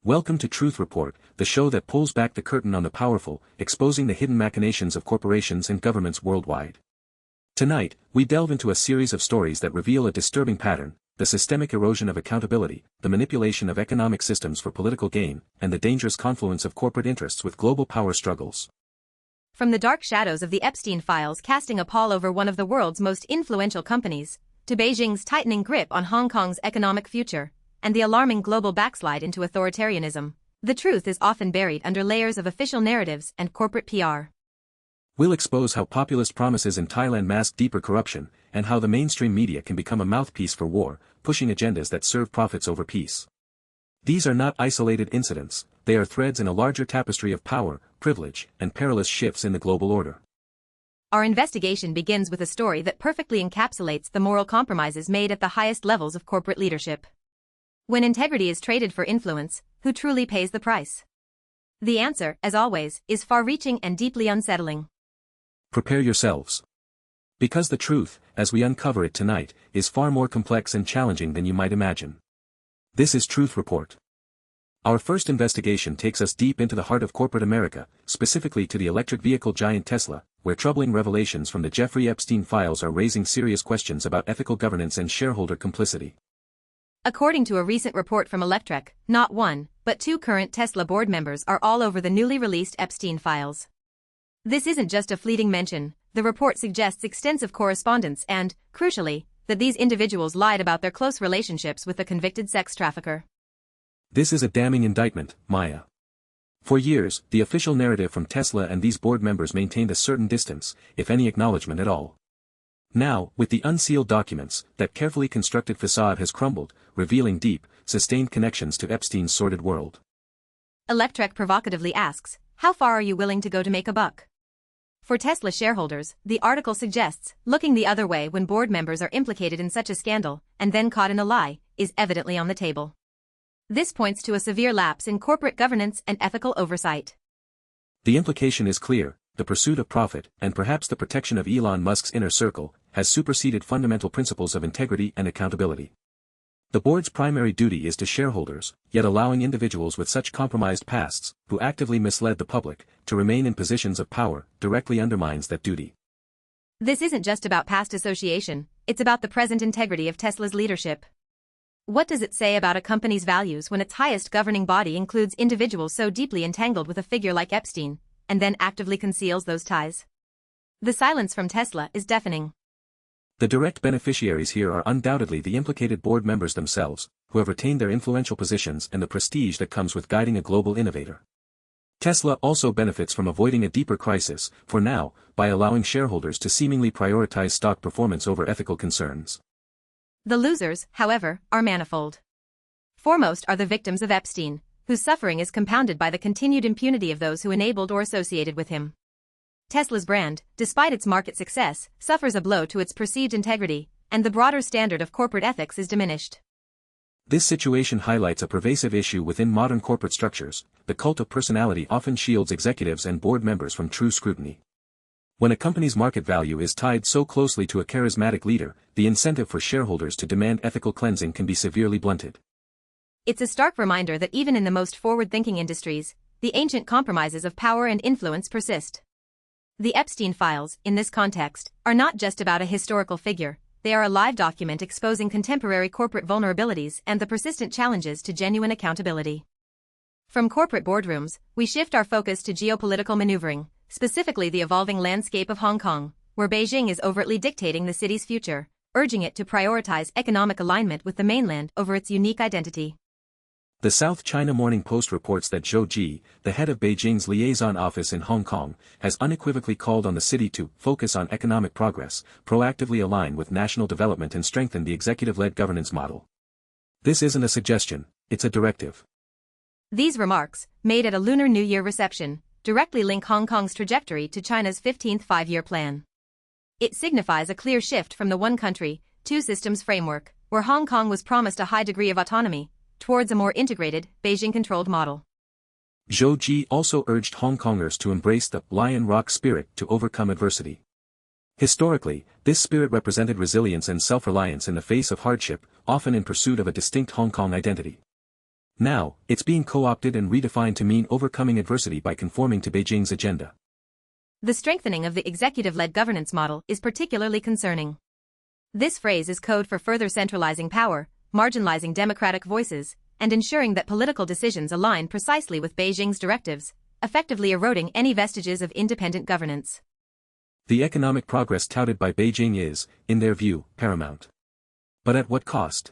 Welcome to Truth Report, the show that pulls back the curtain on the powerful, exposing the hidden machinations of corporations and governments worldwide. Tonight, we delve into a series of stories that reveal a disturbing pattern: the systemic erosion of accountability, the manipulation of economic systems for political gain, and the dangerous confluence of corporate interests with global power struggles. From the dark shadows of the Epstein files casting a pall over one of the world's most influential companies, to Beijing's tightening grip on Hong Kong's economic future, and the alarming global backslide into authoritarianism, the truth is often buried under layers of official narratives and corporate PR. We'll expose how populist promises in Thailand mask deeper corruption, and how the mainstream media can become a mouthpiece for war, pushing agendas that serve profits over peace. These are not isolated incidents, they are threads in a larger tapestry of power, privilege, and perilous shifts in the global order. Our investigation begins with a story that perfectly encapsulates the moral compromises made at the highest levels of corporate leadership. When integrity is traded for influence, who truly pays the price? The answer, as always, is far-reaching and deeply unsettling. Prepare yourselves. Because the truth, as we uncover it tonight, is far more complex and challenging than you might imagine. This is Truth Report. Our first investigation takes us deep into the heart of corporate America, specifically to the electric vehicle giant Tesla, where troubling revelations from the Jeffrey Epstein files are raising serious questions about ethical governance and shareholder complicity. According to a recent report from Electrek, not one, but two current Tesla board members are all over the newly released Epstein files. This isn't just a fleeting mention, the report suggests extensive correspondence and, crucially, that these individuals lied about their close relationships with a convicted sex trafficker. This is a damning indictment, Maya. For years, the official narrative from Tesla and these board members maintained a certain distance, if any acknowledgement at all. Now, with the unsealed documents, that carefully constructed facade has crumbled, revealing deep, sustained connections to Epstein's sordid world. Electrek provocatively asks, how far are you willing to go to make a buck? For Tesla shareholders, the article suggests, looking the other way when board members are implicated in such a scandal, and then caught in a lie, is evidently on the table. This points to a severe lapse in corporate governance and ethical oversight. The implication is clear: the pursuit of profit, and perhaps the protection of Elon Musk's inner circle, has superseded fundamental principles of integrity and accountability. The board's primary duty is to shareholders, yet allowing individuals with such compromised pasts, who actively misled the public, to remain in positions of power, directly undermines that duty. This isn't just about past association, it's about the present integrity of Tesla's leadership. What does it say about a company's values when its highest governing body includes individuals so deeply entangled with a figure like Epstein, and then actively conceals those ties? The silence from Tesla is deafening. The direct beneficiaries here are undoubtedly the implicated board members themselves, who have retained their influential positions and the prestige that comes with guiding a global innovator. Tesla also benefits from avoiding a deeper crisis, for now, by allowing shareholders to seemingly prioritize stock performance over ethical concerns. The losers, however, are manifold. Foremost are the victims of Epstein, whose suffering is compounded by the continued impunity of those who enabled or associated with him. Tesla's brand, despite its market success, suffers a blow to its perceived integrity, and the broader standard of corporate ethics is diminished. This situation highlights a pervasive issue within modern corporate structures: the cult of personality often shields executives and board members from true scrutiny. When a company's market value is tied so closely to a charismatic leader, the incentive for shareholders to demand ethical cleansing can be severely blunted. It's a stark reminder that even in the most forward-thinking industries, the ancient compromises of power and influence persist. The Epstein files, in this context, are not just about a historical figure, they are a live document exposing contemporary corporate vulnerabilities and the persistent challenges to genuine accountability. From corporate boardrooms, we shift our focus to geopolitical maneuvering, specifically the evolving landscape of Hong Kong, where Beijing is overtly dictating the city's future, urging it to prioritize economic alignment with the mainland over its unique identity. The South China Morning Post reports that Zhou Ji, the head of Beijing's liaison office in Hong Kong, has unequivocally called on the city to focus on economic progress, proactively align with national development and strengthen the executive-led governance model. This isn't a suggestion, it's a directive. These remarks, made at a Lunar New Year reception, directly link Hong Kong's trajectory to China's 15th five-year plan. It signifies a clear shift from the one country, two systems framework, where Hong Kong was promised a high degree of autonomy, towards a more integrated, Beijing-controlled model. Zhou Ji also urged Hong Kongers to embrace the Lion Rock spirit to overcome adversity. Historically, this spirit represented resilience and self-reliance in the face of hardship, often in pursuit of a distinct Hong Kong identity. Now, it's being co-opted and redefined to mean overcoming adversity by conforming to Beijing's agenda. The strengthening of the executive-led governance model is particularly concerning. This phrase is code for further centralizing power, marginalizing democratic voices, and ensuring that political decisions align precisely with Beijing's directives, effectively eroding any vestiges of independent governance. The economic progress touted by Beijing is, in their view, paramount. But at what cost?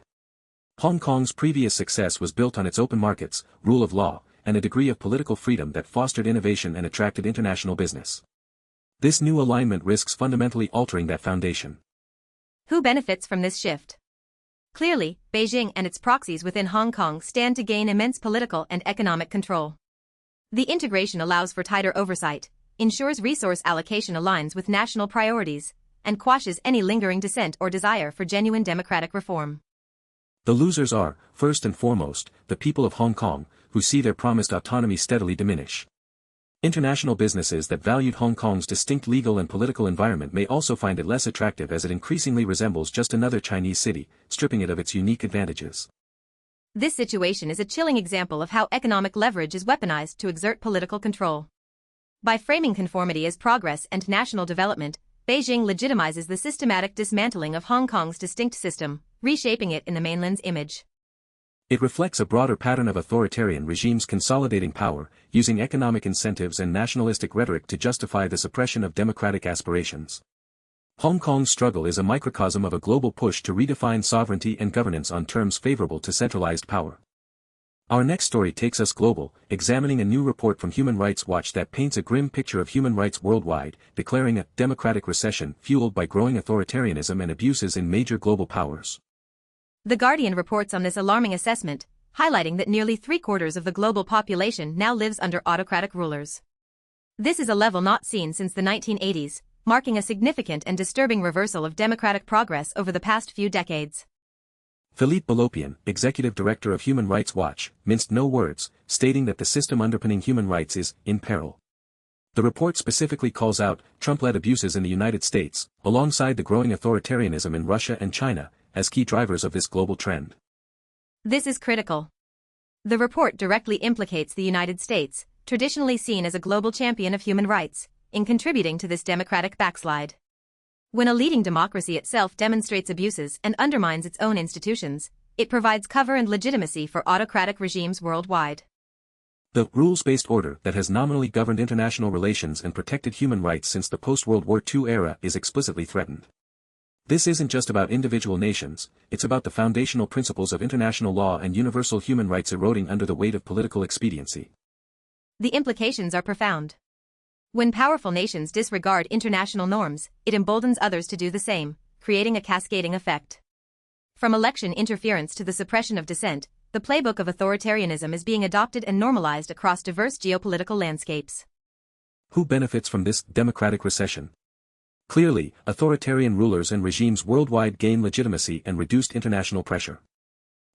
Hong Kong's previous success was built on its open markets, rule of law, and a degree of political freedom that fostered innovation and attracted international business. This new alignment risks fundamentally altering that foundation. Who benefits from this shift? Clearly, Beijing and its proxies within Hong Kong stand to gain immense political and economic control. The integration allows for tighter oversight, ensures resource allocation aligns with national priorities, and quashes any lingering dissent or desire for genuine democratic reform. The losers are, first and foremost, the people of Hong Kong, who see their promised autonomy steadily diminish. International businesses that valued Hong Kong's distinct legal and political environment may also find it less attractive as it increasingly resembles just another Chinese city, stripping it of its unique advantages. This situation is a chilling example of how economic leverage is weaponized to exert political control. By framing conformity as progress and national development, Beijing legitimizes the systematic dismantling of Hong Kong's distinct system, reshaping it in the mainland's image. It reflects a broader pattern of authoritarian regimes consolidating power, using economic incentives and nationalistic rhetoric to justify the suppression of democratic aspirations. Hong Kong's struggle is a microcosm of a global push to redefine sovereignty and governance on terms favorable to centralized power. Our next story takes us global, examining a new report from Human Rights Watch that paints a grim picture of human rights worldwide, declaring a democratic recession fueled by growing authoritarianism and abuses in major global powers. The Guardian reports on this alarming assessment, highlighting that nearly 3/4 of the global population now lives under autocratic rulers. This is a level not seen since the 1980s, marking a significant and disturbing reversal of democratic progress over the past few decades. Philippe Balopian, executive director of Human Rights Watch, minced no words, stating that the system underpinning human rights is in peril. The report specifically calls out Trump-led abuses in the United States, alongside the growing authoritarianism in Russia and China, as key drivers of this global trend. This is critical. The report directly implicates the United States, traditionally seen as a global champion of human rights, in contributing to this democratic backslide. When a leading democracy itself demonstrates abuses and undermines its own institutions, it provides cover and legitimacy for autocratic regimes worldwide. The rules-based order that has nominally governed international relations and protected human rights since the post-World War II era is explicitly threatened. This isn't just about individual nations, it's about the foundational principles of international law and universal human rights eroding under the weight of political expediency. The implications are profound. When powerful nations disregard international norms, it emboldens others to do the same, creating a cascading effect. From election interference to the suppression of dissent, the playbook of authoritarianism is being adopted and normalized across diverse geopolitical landscapes. Who benefits from this democratic recession? Clearly, authoritarian rulers and regimes worldwide gain legitimacy and reduced international pressure.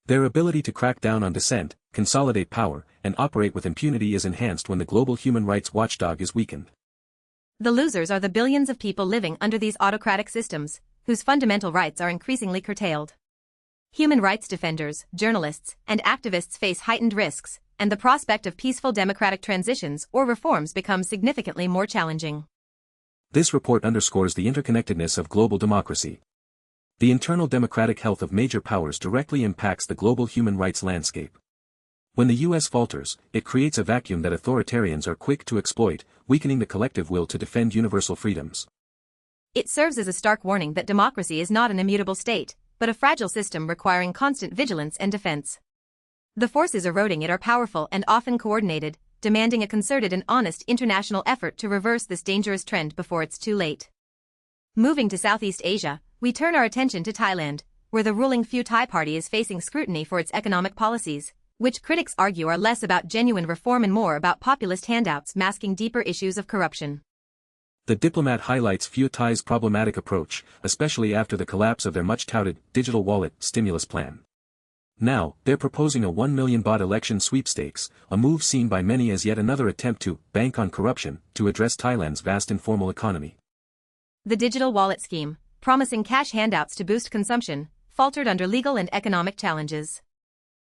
Their ability to crack down on dissent, consolidate power, and operate with impunity is enhanced when the global human rights watchdog is weakened. The losers are the billions of people living under these autocratic systems, whose fundamental rights are increasingly curtailed. Human rights defenders, journalists, and activists face heightened risks, and the prospect of peaceful democratic transitions or reforms becomes significantly more challenging. This report underscores the interconnectedness of global democracy. The internal democratic health of major powers directly impacts the global human rights landscape. When the U.S. falters, it creates a vacuum that authoritarians are quick to exploit, weakening the collective will to defend universal freedoms. It serves as a stark warning that democracy is not an immutable state, but a fragile system requiring constant vigilance and defense. The forces eroding it are powerful and often coordinated, demanding a concerted and honest international effort to reverse this dangerous trend before it's too late. Moving to Southeast Asia, we turn our attention to Thailand, where the ruling Pheu Thai party is facing scrutiny for its economic policies, which critics argue are less about genuine reform and more about populist handouts masking deeper issues of corruption. The Diplomat highlights Pheu Thai's problematic approach, especially after the collapse of their much-touted digital wallet stimulus plan. Now, they're proposing a 1 million baht election sweepstakes, a move seen by many as yet another attempt to bank on corruption to address Thailand's vast informal economy. The digital wallet scheme, promising cash handouts to boost consumption, faltered under legal and economic challenges.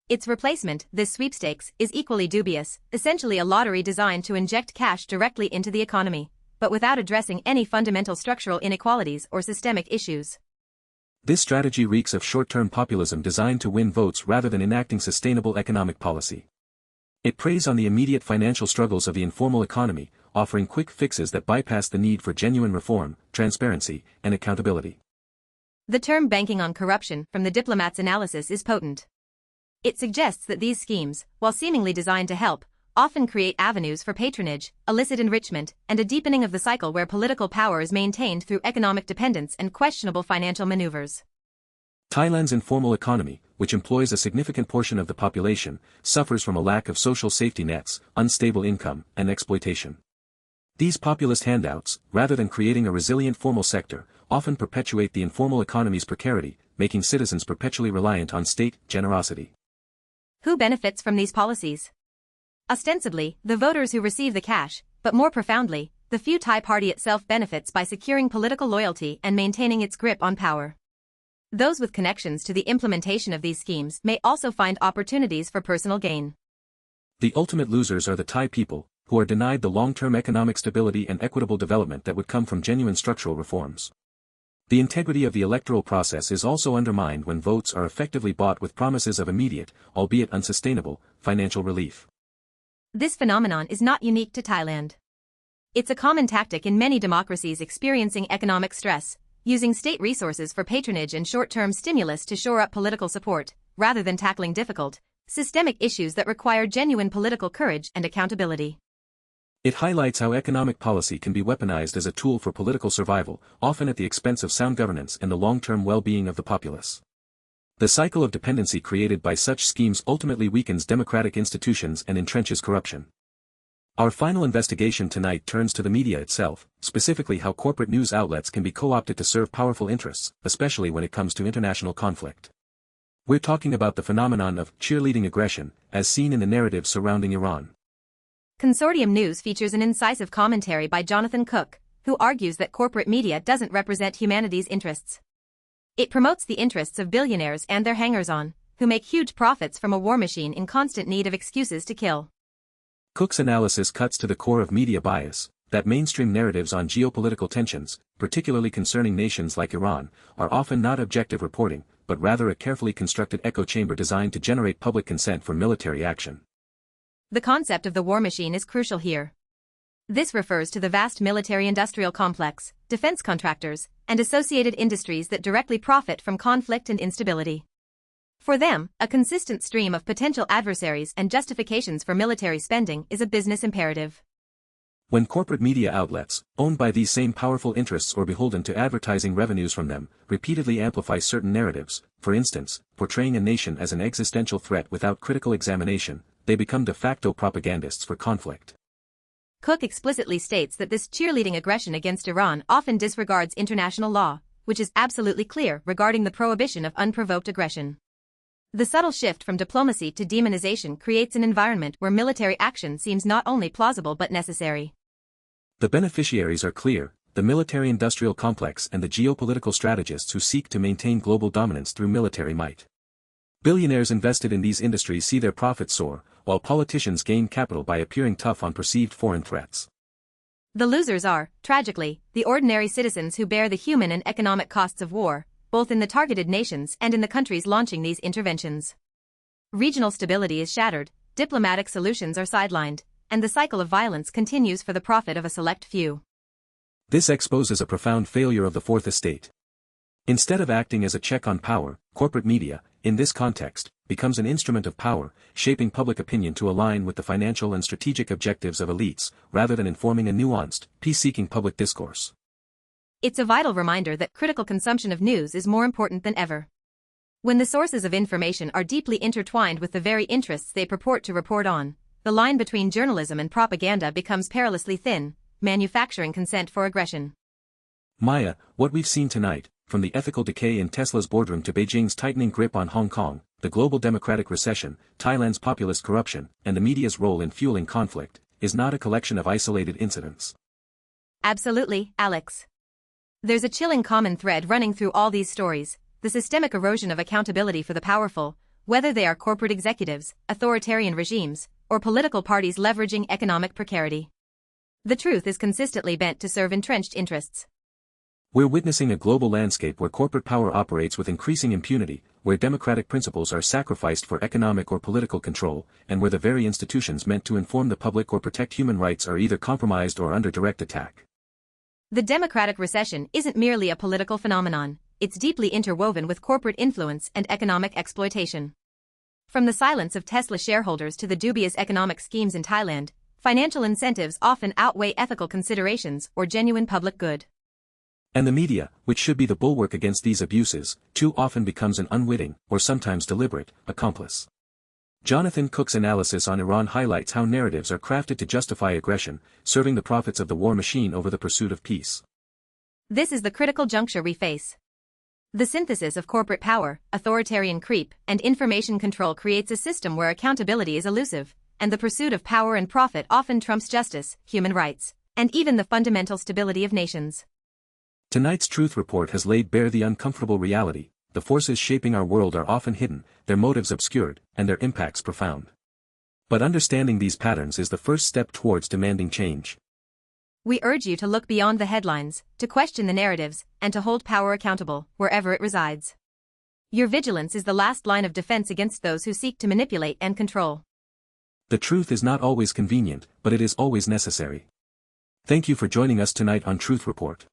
Its replacement, this sweepstakes, is equally dubious, essentially a lottery designed to inject cash directly into the economy, but without addressing any fundamental structural inequalities or systemic issues. This strategy reeks of short-term populism designed to win votes rather than enacting sustainable economic policy. It preys on the immediate financial struggles of the informal economy, offering quick fixes that bypass the need for genuine reform, transparency, and accountability. The term banking on corruption from the Diplomat's analysis is potent. It suggests that these schemes, while seemingly designed to help, often create avenues for patronage, illicit enrichment, and a deepening of the cycle where political power is maintained through economic dependence and questionable financial maneuvers. Thailand's informal economy, which employs a significant portion of the population, suffers from a lack of social safety nets, unstable income, and exploitation. These populist handouts, rather than creating a resilient formal sector, often perpetuate the informal economy's precarity, making citizens perpetually reliant on state generosity. Who benefits from these policies? Ostensibly, the voters who receive the cash, but more profoundly, the Pheu Thai party itself benefits by securing political loyalty and maintaining its grip on power. Those with connections to the implementation of these schemes may also find opportunities for personal gain. The ultimate losers are the Thai people, who are denied the long-term economic stability and equitable development that would come from genuine structural reforms. The integrity of the electoral process is also undermined when votes are effectively bought with promises of immediate, albeit unsustainable, financial relief. This phenomenon is not unique to Thailand. It's a common tactic in many democracies experiencing economic stress, using state resources for patronage and short-term stimulus to shore up political support, rather than tackling difficult, systemic issues that require genuine political courage and accountability. It highlights how economic policy can be weaponized as a tool for political survival, often at the expense of sound governance and the long-term well-being of the populace. The cycle of dependency created by such schemes ultimately weakens democratic institutions and entrenches corruption. Our final investigation tonight turns to the media itself, specifically how corporate news outlets can be co-opted to serve powerful interests, especially when it comes to international conflict. We're talking about the phenomenon of cheerleading aggression, as seen in the narrative surrounding Iran. Consortium News features an incisive commentary by Jonathan Cook, who argues that corporate media doesn't represent humanity's interests. It promotes the interests of billionaires and their hangers-on, who make huge profits from a war machine in constant need of excuses to kill. Cook's analysis cuts to the core of media bias, that mainstream narratives on geopolitical tensions, particularly concerning nations like Iran, are often not objective reporting, but rather a carefully constructed echo chamber designed to generate public consent for military action. The concept of the war machine is crucial here. This refers to the vast military-industrial complex, defense contractors, and associated industries that directly profit from conflict and instability. For them, a consistent stream of potential adversaries and justifications for military spending is a business imperative. When corporate media outlets, owned by these same powerful interests or beholden to advertising revenues from them, repeatedly amplify certain narratives, for instance, portraying a nation as an existential threat without critical examination, they become de facto propagandists for conflict. Cook explicitly states that this cheerleading aggression against Iran often disregards international law, which is absolutely clear regarding the prohibition of unprovoked aggression. The subtle shift from diplomacy to demonization creates an environment where military action seems not only plausible but necessary. The beneficiaries are clear: the military-industrial complex and the geopolitical strategists who seek to maintain global dominance through military might. Billionaires invested in these industries see their profits soar, while politicians gain capital by appearing tough on perceived foreign threats. The losers are, tragically, the ordinary citizens who bear the human and economic costs of war, both in the targeted nations and in the countries launching these interventions. Regional stability is shattered, diplomatic solutions are sidelined, and the cycle of violence continues for the profit of a select few. This exposes a profound failure of the Fourth Estate. Instead of acting as a check on power, corporate media, in this context, becomes an instrument of power, shaping public opinion to align with the financial and strategic objectives of elites, rather than informing a nuanced, peace-seeking public discourse. It's a vital reminder that critical consumption of news is more important than ever. When the sources of information are deeply intertwined with the very interests they purport to report on, the line between journalism and propaganda becomes perilously thin, manufacturing consent for aggression. Maya, what we've seen tonight, from the ethical decay in Tesla's boardroom to Beijing's tightening grip on Hong Kong, the global democratic recession, Thailand's populist corruption, and the media's role in fueling conflict, is not a collection of isolated incidents. Absolutely, Alex. There's a chilling common thread running through all these stories: the systemic erosion of accountability for the powerful, whether they are corporate executives, authoritarian regimes, or political parties leveraging economic precarity. The truth is consistently bent to serve entrenched interests. We're witnessing a global landscape where corporate power operates with increasing impunity, where democratic principles are sacrificed for economic or political control, and where the very institutions meant to inform the public or protect human rights are either compromised or under direct attack. The democratic recession isn't merely a political phenomenon, it's deeply interwoven with corporate influence and economic exploitation. From the silence of Tesla shareholders to the dubious economic schemes in Thailand, financial incentives often outweigh ethical considerations or genuine public good. And the media, which should be the bulwark against these abuses, too often becomes an unwitting, or sometimes deliberate, accomplice. Jonathan Cook's analysis on Iran highlights how narratives are crafted to justify aggression, serving the profits of the war machine over the pursuit of peace. This is the critical juncture we face. The synthesis of corporate power, authoritarian creep, and information control creates a system where accountability is elusive, and the pursuit of power and profit often trumps justice, human rights, and even the fundamental stability of nations. Tonight's Truth Report has laid bare the uncomfortable reality: the forces shaping our world are often hidden, their motives obscured, and their impacts profound. But understanding these patterns is the first step towards demanding change. We urge you to look beyond the headlines, to question the narratives, and to hold power accountable, wherever it resides. Your vigilance is the last line of defense against those who seek to manipulate and control. The truth is not always convenient, but it is always necessary. Thank you for joining us tonight on Truth Report.